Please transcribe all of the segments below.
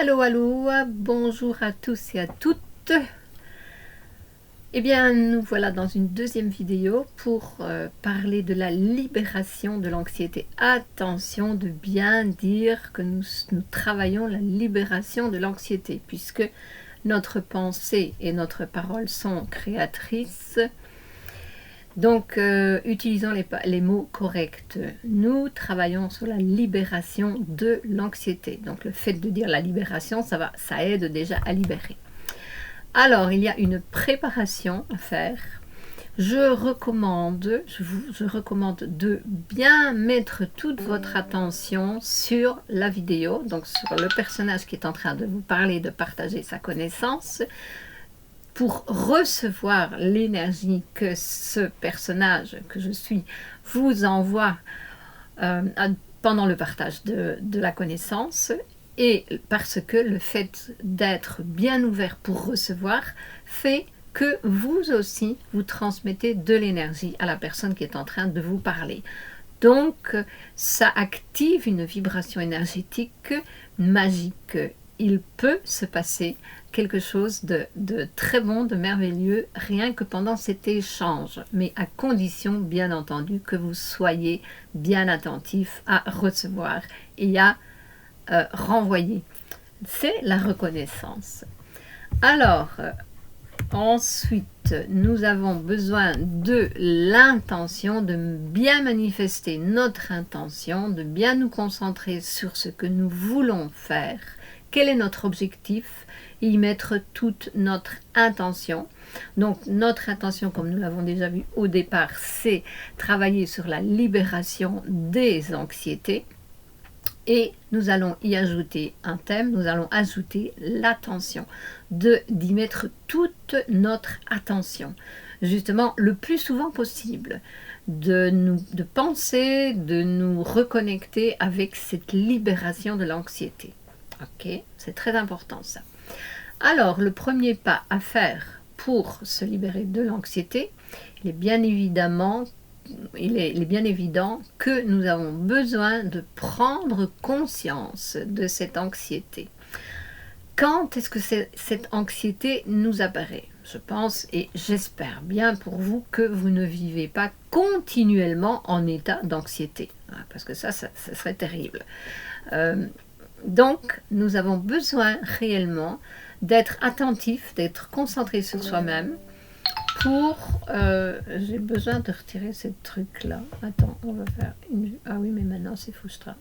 Allô, allô, bonjour à tous et à toutes. Eh bien, nous voilà dans une deuxième vidéo pour parler de la libération de l'anxiété. Attention de bien dire que nous travaillons la libération de l'anxiété, puisque notre pensée et notre parole sont créatrices. Donc, utilisons les mots corrects. Nous travaillons sur la libération de l'anxiété. Donc, le fait de dire la libération, ça aide déjà à libérer. Alors, il y a une préparation à faire. Je recommande de bien mettre toute votre attention sur la vidéo, donc sur le personnage qui est en train de vous parler, de partager sa connaissance, pour recevoir l'énergie que ce personnage que je suis vous envoie pendant le partage de la connaissance, et parce que le fait d'être bien ouvert pour recevoir fait que vous aussi vous transmettez de l'énergie à la personne qui est en train de vous parler. Donc ça active une vibration énergétique magique. Il peut se passer quelque chose de très bon, de merveilleux, rien que pendant cet échange, mais à condition, bien entendu, que vous soyez bien attentif à recevoir et à renvoyer. C'est la reconnaissance. Alors, ensuite, nous avons besoin de l'intention, de bien manifester notre intention, de bien nous concentrer sur ce que nous voulons faire. Quel est notre objectif? Y mettre toute notre intention. Donc notre intention, comme nous l'avons déjà vu au départ, c'est travailler sur la libération des anxiétés. Et nous allons y ajouter un thème, nous allons ajouter l'attention, d'y mettre toute notre attention, justement le plus souvent possible, de penser, de nous reconnecter avec cette libération de l'anxiété. Ok, c'est très important ça. Alors, le premier pas à faire pour se libérer de l'anxiété, il est bien évident que nous avons besoin de prendre conscience de cette anxiété. Quand est-ce que cette anxiété nous apparaît? Je pense et j'espère bien pour vous que vous ne vivez pas continuellement en état d'anxiété, parce que ça serait terrible. Donc, nous avons besoin réellement d'être attentif, d'être concentré sur soi-même, j'ai besoin de retirer ce truc là. Attends, on va faire une... Ah oui, mais maintenant c'est frustrant.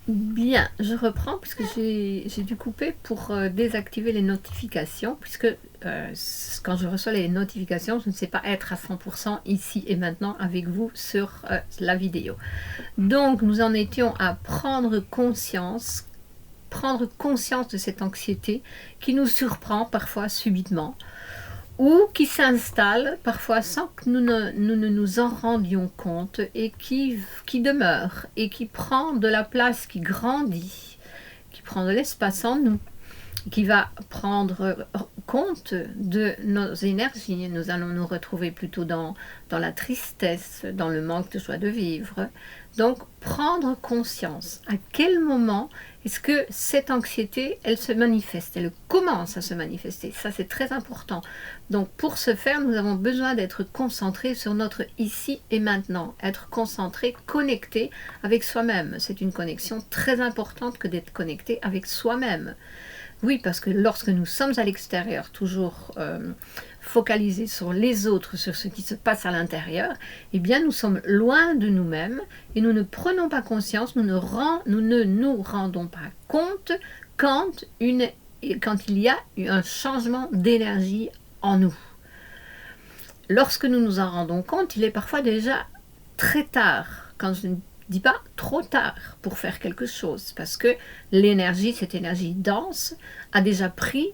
Bien, je reprends puisque j'ai dû couper pour désactiver les notifications, puisque quand je reçois les notifications, je ne sais pas être à 100% ici et maintenant avec vous sur la vidéo. Donc, nous en étions à prendre conscience de cette anxiété qui nous surprend parfois subitement, ou qui s'installe parfois sans que nous ne nous en rendions compte, et qui demeure et qui prend de la place, qui grandit, qui prend de l'espace en nous, qui va prendre compte de nos énergies. Nous allons nous retrouver plutôt dans la tristesse, dans le manque de joie de vivre. Donc, prendre conscience. À quel moment est-ce que cette anxiété, elle se manifeste? Elle commence à se manifester. Ça, c'est très important. Donc, pour ce faire, nous avons besoin d'être concentrés sur notre ici et maintenant. Être concentré, connecté avec soi-même. C'est une connexion très importante que d'être connecté avec soi-même. Oui, parce que lorsque nous sommes à l'extérieur, toujours focalisés sur les autres, sur ce qui se passe à l'intérieur, eh bien nous sommes loin de nous-mêmes et nous ne prenons pas conscience, nous ne nous rendons pas compte quand il y a un changement d'énergie en nous. Lorsque nous nous en rendons compte, il est parfois déjà très tard, quand je ne dis pas trop tard pour faire quelque chose, parce que l'énergie, cette énergie dense, a déjà pris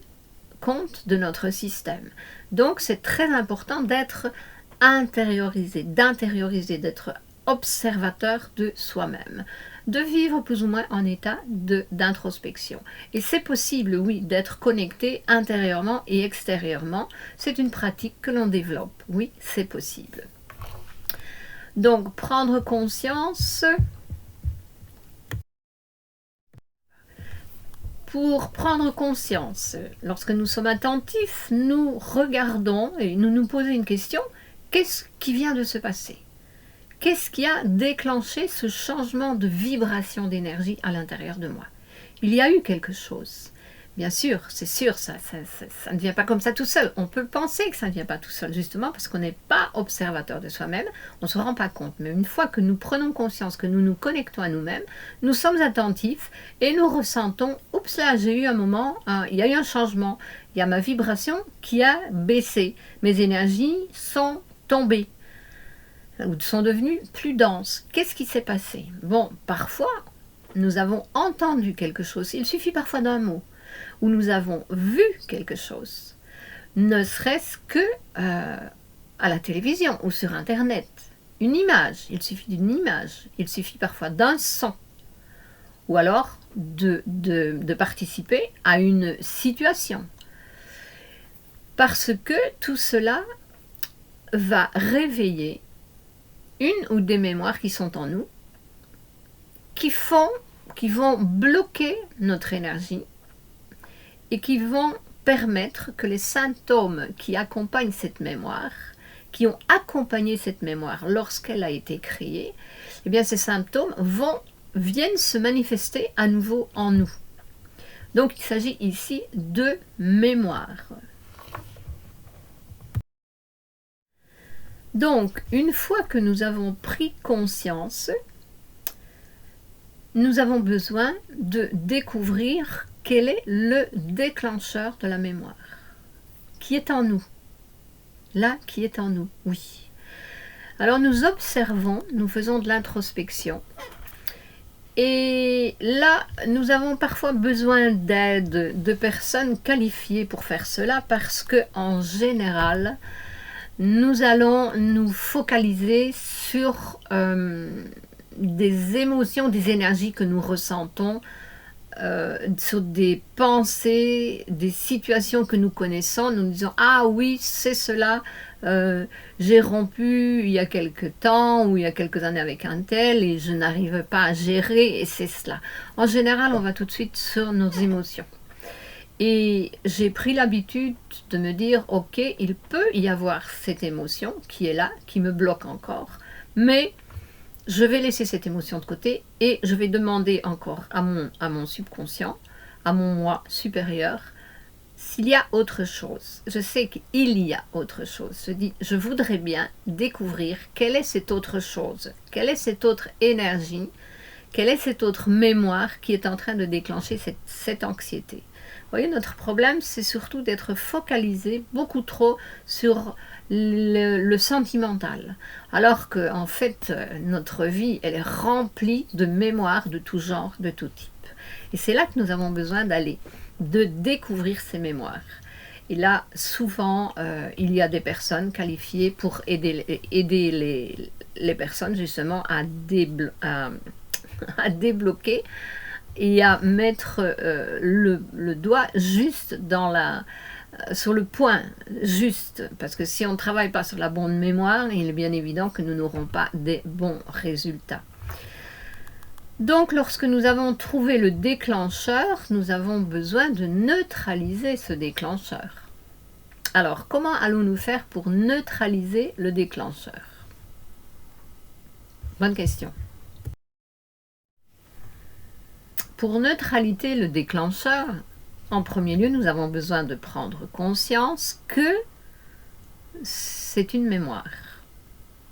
compte de notre système. Donc c'est très important d'être intériorisé, d'être observateur de soi-même, de vivre plus ou moins en état d'introspection. Et c'est possible, oui, d'être connecté intérieurement et extérieurement. C'est une pratique que l'on développe. Oui, c'est possible. Donc, prendre conscience pour prendre conscience. Lorsque nous sommes attentifs, nous regardons et nous nous posons une question, qu'est-ce qui vient de se passer? Qu'est-ce qui a déclenché ce changement de vibration d'énergie à l'intérieur de moi? Il y a eu quelque chose. Bien sûr, c'est sûr, ça ne vient pas comme ça tout seul. On peut penser que ça ne vient pas tout seul, justement parce qu'on n'est pas observateur de soi-même, on ne se rend pas compte. Mais une fois que nous prenons conscience, que nous nous connectons à nous-mêmes, nous sommes attentifs et nous ressentons, oups là, j'ai eu un moment, il y a eu un changement, il y a ma vibration qui a baissé, mes énergies sont tombées, ou sont devenues plus denses. Qu'est-ce qui s'est passé? Bon, parfois, nous avons entendu quelque chose, il suffit parfois d'un mot, où nous avons vu quelque chose, ne serait-ce que à la télévision ou sur Internet. Une image, il suffit d'une image, il suffit parfois d'un son, ou alors de participer à une situation. Parce que tout cela va réveiller une ou des mémoires qui sont en nous, qui vont bloquer notre énergie, et qui vont permettre que les symptômes qui accompagnent cette mémoire, qui ont accompagné cette mémoire lorsqu'elle a été créée, eh bien ces symptômes viennent se manifester à nouveau en nous. Donc il s'agit ici de mémoire. Donc une fois que nous avons pris conscience, nous avons besoin de découvrir quel est le déclencheur de la mémoire? Qui est en nous? Là, qui est en nous? Oui. Alors nous observons, nous faisons de l'introspection. Et là, nous avons parfois besoin d'aide de personnes qualifiées pour faire cela parce que, en général, nous allons nous focaliser sur des émotions, des énergies que nous ressentons, sur des pensées, des situations que nous connaissons, nous disons « Ah oui, c'est cela, j'ai rompu il y a quelque temps ou il y a quelques années avec un tel et je n'arrive pas à gérer et c'est cela. » En général, on va tout de suite sur nos émotions. Et j'ai pris l'habitude de me dire « Ok, il peut y avoir cette émotion qui est là, qui me bloque encore, mais je vais laisser cette émotion de côté et je vais demander encore à mon subconscient, à mon moi supérieur, s'il y a autre chose. Je sais qu'il y a autre chose. Je dis, je voudrais bien découvrir quelle est cette autre chose, quelle est cette autre énergie, quelle est cette autre mémoire qui est en train de déclencher cette anxiété. Vous voyez, notre problème, c'est surtout d'être focalisé beaucoup trop sur le sentimental. Alors que, en fait, notre vie, elle est remplie de mémoires de tout genre, de tout type. Et c'est là que nous avons besoin d'aller, de découvrir ces mémoires. Et là, souvent, il y a des personnes qualifiées pour aider les personnes, justement, à débloquer et à mettre le doigt juste sur le point juste, parce que si on ne travaille pas sur la bonne mémoire, il est bien évident que nous n'aurons pas des bons résultats. Donc lorsque nous avons trouvé le déclencheur, nous avons besoin de neutraliser ce déclencheur. Alors comment allons-nous faire pour neutraliser le déclencheur? Bonne question. Pour neutraliser le déclencheur, en premier lieu, nous avons besoin de prendre conscience que c'est une mémoire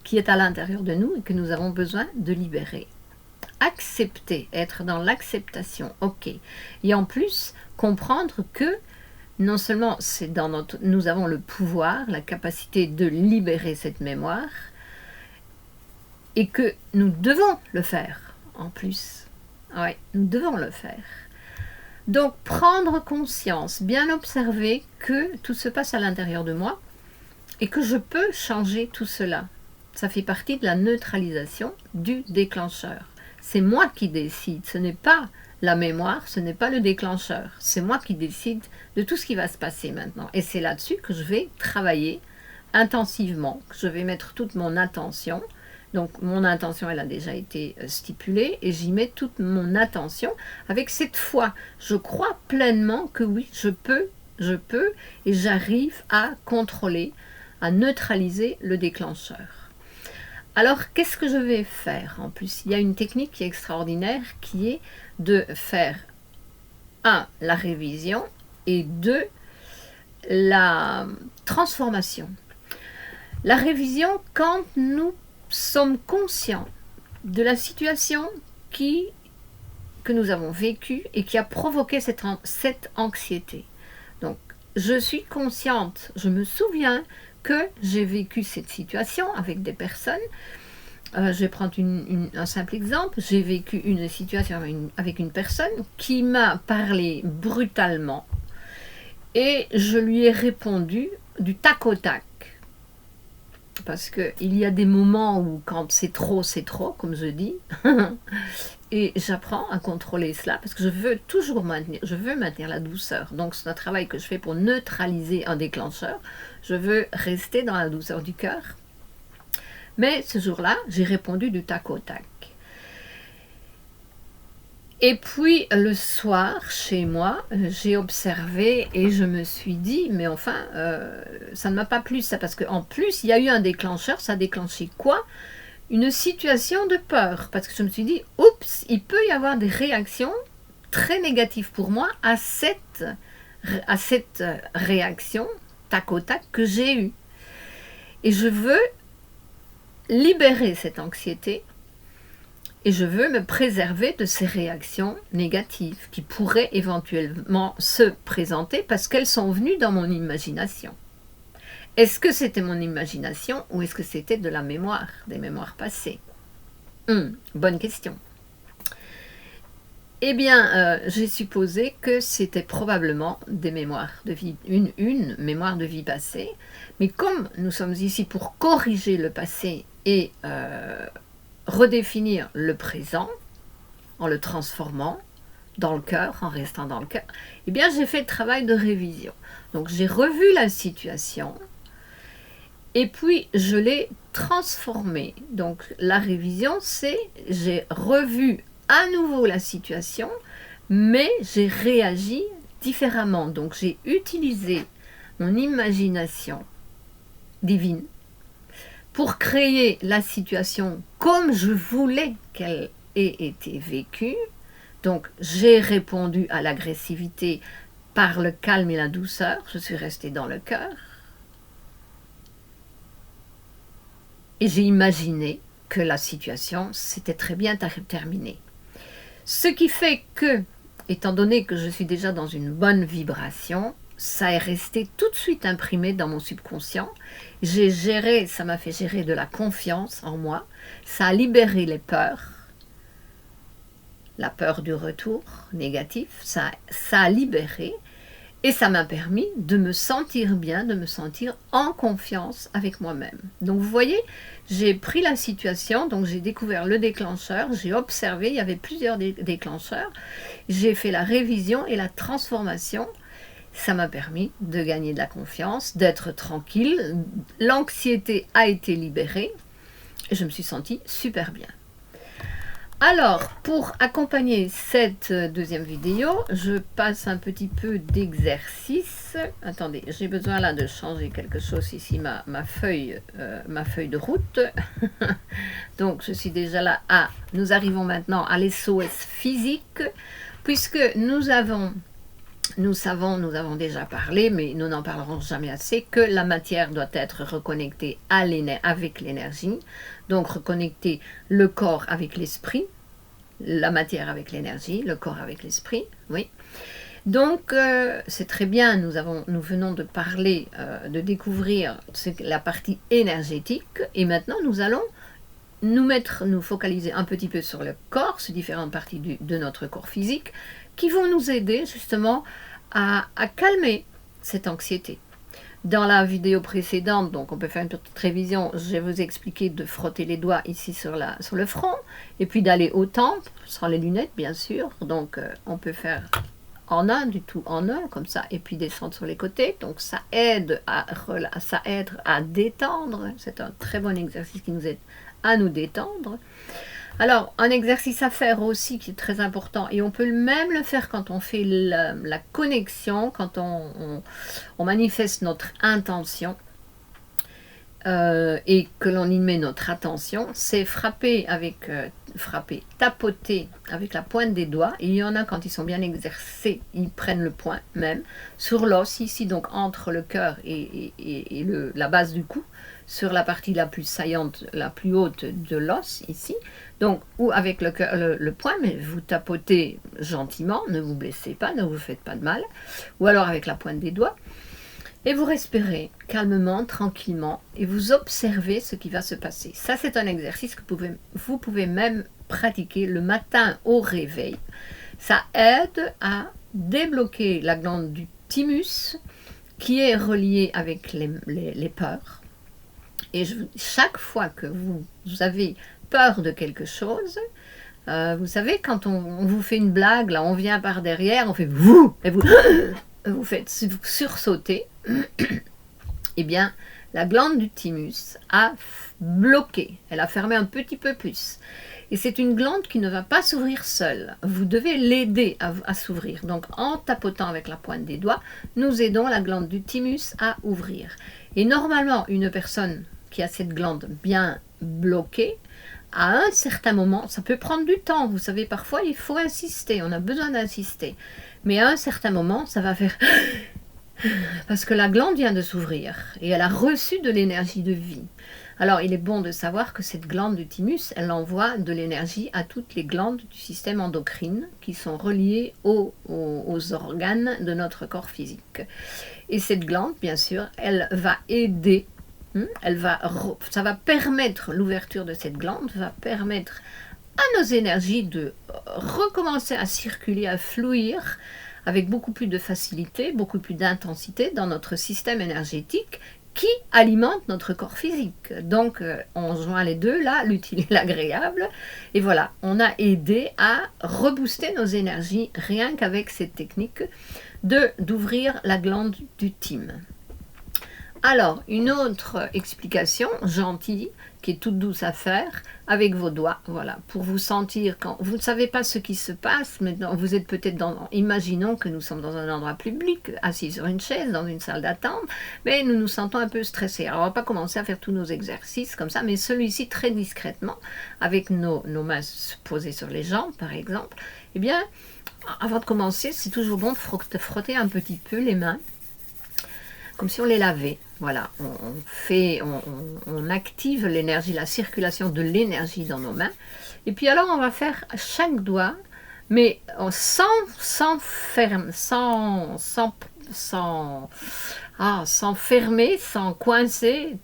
qui est à l'intérieur de nous et que nous avons besoin de libérer. Accepter, être dans l'acceptation, ok. Et en plus, comprendre que non seulement nous avons le pouvoir, la capacité de libérer cette mémoire, et que nous devons le faire en plus. Oui, nous devons le faire. Donc, prendre conscience, bien observer que tout se passe à l'intérieur de moi et que je peux changer tout cela. Ça fait partie de la neutralisation du déclencheur. C'est moi qui décide, ce n'est pas la mémoire, ce n'est pas le déclencheur. C'est moi qui décide de tout ce qui va se passer maintenant. Et c'est là-dessus que je vais travailler intensivement, que je vais mettre toute mon attention Donc mon intention, elle a déjà été stipulée et j'y mets toute mon attention avec cette foi. Je crois pleinement que oui, je peux et j'arrive à contrôler, à neutraliser le déclencheur. Alors qu'est-ce que je vais faire en plus? Il y a une technique qui est extraordinaire qui est de faire 1. La révision et 2. La transformation. La révision, quand nous sommes conscients de la situation que nous avons vécue et qui a provoqué cette anxiété. Donc, je suis consciente, je me souviens que j'ai vécu cette situation avec des personnes. Je vais prendre un simple exemple. J'ai vécu une situation avec une personne qui m'a parlé brutalement et je lui ai répondu du tac au tac. Parce qu'il y a des moments où quand c'est trop, comme je dis. Et j'apprends à contrôler cela parce que je veux toujours maintenir la douceur. Donc c'est un travail que je fais pour neutraliser un déclencheur. Je veux rester dans la douceur du cœur. Mais ce jour-là, j'ai répondu du tac au tac. Et puis le soir, chez moi, j'ai observé et je me suis dit, mais enfin, ça ne m'a pas plu ça, parce qu'en plus, il y a eu un déclencheur, ça a déclenché quoi? Une situation de peur, parce que je me suis dit, oups, il peut y avoir des réactions très négatives pour moi à cette réaction, tac au tac, que j'ai eue. Et je veux libérer cette anxiété. Et je veux me préserver de ces réactions négatives qui pourraient éventuellement se présenter parce qu'elles sont venues dans mon imagination. Est-ce que c'était mon imagination ou est-ce que c'était de la mémoire, des mémoires passées? Bonne question. Eh bien, j'ai supposé que c'était probablement des mémoires de vie, une mémoire de vie passée. Mais comme nous sommes ici pour corriger le passé et redéfinir le présent en le transformant dans le cœur, en restant dans le cœur, eh bien j'ai fait le travail de révision. Donc j'ai revu la situation et puis je l'ai transformée. Donc la révision, c'est j'ai revu à nouveau la situation, mais j'ai réagi différemment. Donc j'ai utilisé mon imagination divine pour créer la situation comme je voulais qu'elle ait été vécue. Donc, j'ai répondu à l'agressivité par le calme et la douceur. Je suis restée dans le cœur. Et j'ai imaginé que la situation s'était très bien terminée. Ce qui fait que, étant donné que je suis déjà dans une bonne vibration, ça est resté tout de suite imprimé dans mon subconscient. Ça m'a fait gérer de la confiance en moi. Ça a libéré les peurs. La peur du retour négatif, ça a libéré. Et ça m'a permis de me sentir bien, de me sentir en confiance avec moi-même. Donc vous voyez, j'ai pris la situation, donc j'ai découvert le déclencheur, j'ai observé, il y avait plusieurs déclencheurs. J'ai fait la révision et la transformation. Ça m'a permis de gagner de la confiance, d'être tranquille. L'anxiété a été libérée et je me suis sentie super bien. Alors, pour accompagner cette deuxième vidéo, je passe un petit peu d'exercice. Attendez, j'ai besoin là de changer quelque chose ici, ma feuille de route. Donc, je suis déjà là. Nous arrivons maintenant à l'SOS physique, puisque nous avons déjà parlé, mais nous n'en parlerons jamais assez, que la matière doit être reconnectée avec l'énergie. Donc, reconnecter le corps avec l'esprit, la matière avec l'énergie, le corps avec l'esprit, oui. Donc, c'est très bien, nous venons de parler, de découvrir la partie énergétique, et maintenant, nous allons nous focaliser un petit peu sur le corps, ces différentes parties de notre corps physique, qui vont nous aider justement à calmer cette anxiété. Dans la vidéo précédente, donc on peut faire une petite révision, je vais vous expliquer de frotter les doigts ici sur le front, et puis d'aller au temple, sans les lunettes bien sûr, donc on peut faire en un, du tout en un, comme ça, et puis descendre sur les côtés, donc ça aide à détendre, c'est un très bon exercice qui nous aide à nous détendre. Alors, un exercice à faire aussi qui est très important, et on peut même le faire quand on fait la connexion, quand on manifeste notre intention et que l'on y met notre attention, c'est tapoter avec la pointe des doigts. Et il y en a quand ils sont bien exercés, ils prennent le poing même, sur l'os ici, donc entre le cœur et la base du cou, sur la partie la plus saillante, la plus haute de l'os ici, donc ou avec le poing, mais vous tapotez gentiment, ne vous blessez pas, ne vous faites pas de mal, ou alors avec la pointe des doigts, et vous respirez calmement, tranquillement, et vous observez ce qui va se passer. Ça, c'est un exercice que vous pouvez même pratiquer le matin au réveil. Ça aide à débloquer la glande du thymus, qui est reliée avec les peurs. Et chaque fois que vous avez peur de quelque chose, vous savez, quand on vous fait une blague, là, on vient par derrière, on fait vous, et vous faites sursauter, eh bien, la glande du thymus a bloqué, elle a fermé un petit peu plus. Et c'est une glande qui ne va pas s'ouvrir seule. Vous devez l'aider à s'ouvrir. Donc, en tapotant avec la pointe des doigts, nous aidons la glande du thymus à ouvrir. Et normalement, une personne qui a cette glande bien bloquée, à un certain moment, ça peut prendre du temps. Vous savez, parfois, il faut insister. On a besoin d'insister. Mais à un certain moment, ça va faire... Parce que la glande vient de s'ouvrir et elle a reçu de l'énergie de vie. Alors, il est bon de savoir que cette glande du thymus, elle envoie de l'énergie à toutes les glandes du système endocrine qui sont reliées aux organes de notre corps physique. Et cette glande, bien sûr, elle va aider, ça va permettre, l'ouverture de cette glande va permettre à nos énergies de recommencer à circuler, à fluir avec beaucoup plus de facilité, beaucoup plus d'intensité dans notre système énergétique qui alimente notre corps physique. Donc, on joint les deux, là, l'utile et l'agréable. Et voilà, on a aidé à rebooster nos énergies rien qu'avec cette technique d'ouvrir la glande du thyme. Alors, une autre explication gentille, qui est toute douce à faire, avec vos doigts, voilà, pour vous sentir, quand vous ne savez pas ce qui se passe, mais vous êtes peut-être imaginons que nous sommes dans un endroit public, assis sur une chaise, dans une salle d'attente, mais nous nous sentons un peu stressés. Alors, on ne va pas commencer à faire tous nos exercices comme ça, mais celui-ci très discrètement, avec nos mains posées sur les jambes, par exemple. Eh bien, avant de commencer, c'est toujours bon de frotter un petit peu les mains, comme si on les lavait. Voilà, on active l'énergie, la circulation de l'énergie dans nos mains. Et puis alors, on va faire chaque doigt, mais sans fermer, sans fermer, sans coincer,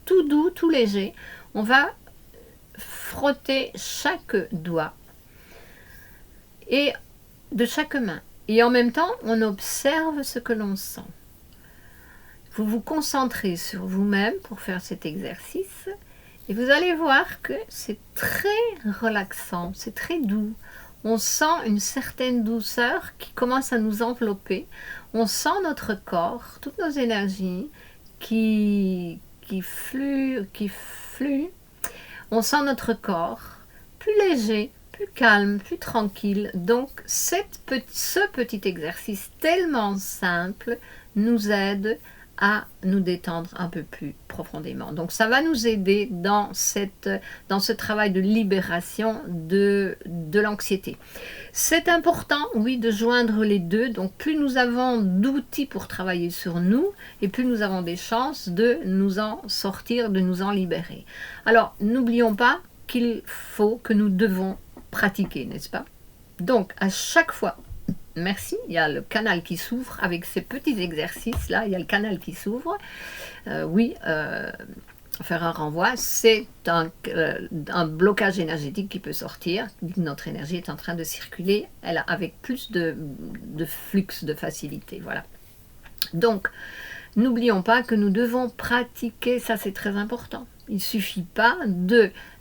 tout doux, tout léger. On va frotter chaque doigt et de chaque main. Et en même temps, on observe ce que l'on sent. Vous vous concentrez sur vous-même pour faire cet exercice et vous allez voir que c'est très relaxant, c'est très doux. On sent une certaine douceur qui commence à nous envelopper. On sent notre corps, toutes nos énergies qui fluent. On sent notre corps plus léger, plus calme, plus tranquille. Donc ce petit exercice tellement simple nous aide à nous détendre un peu plus profondément. Donc ça va nous aider dans ce travail de libération de l'anxiété. C'est important, oui, de joindre les deux. Donc plus nous avons d'outils pour travailler sur nous, et plus nous avons des chances de nous en sortir, de nous en libérer. Alors n'oublions pas que nous devons pratiquer, n'est-ce pas? Donc à chaque fois, merci, il y a le canal qui s'ouvre avec ces petits exercices là, il y a le canal qui s'ouvre. Faire un renvoi, c'est un blocage énergétique qui peut sortir. Notre énergie est en train de circuler, avec plus de flux, de facilité. Voilà. Donc, n'oublions pas que nous devons pratiquer, ça c'est très important. Il ne suffit pas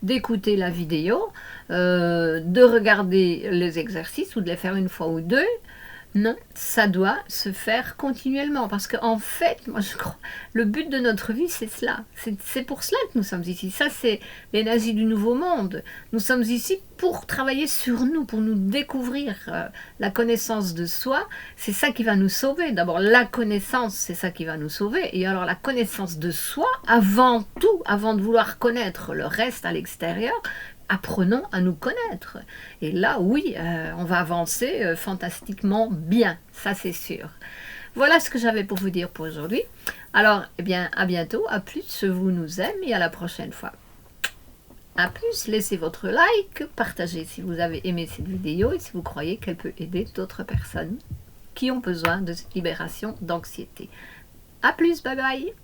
d'écouter la vidéo, de regarder les exercices ou de les faire une fois ou deux, Non, ça doit se faire continuellement parce qu'en fait, moi je crois, le but de notre vie c'est cela. C'est pour cela que nous sommes ici. Ça c'est l'énergie du nouveau monde. Nous sommes ici pour travailler sur nous, pour nous découvrir la connaissance de soi. C'est ça qui va nous sauver. D'abord la connaissance, c'est ça qui va nous sauver. Et alors la connaissance de soi, avant tout, avant de vouloir connaître le reste à l'extérieur, apprenons à nous connaître. Et là, oui, on va avancer fantastiquement bien, ça c'est sûr. Voilà ce que j'avais pour vous dire pour aujourd'hui. Alors, eh bien, à bientôt, à plus, je vous nous aime et à la prochaine fois. À plus, laissez votre like, partagez si vous avez aimé cette vidéo et si vous croyez qu'elle peut aider d'autres personnes qui ont besoin de cette libération d'anxiété. À plus, bye bye.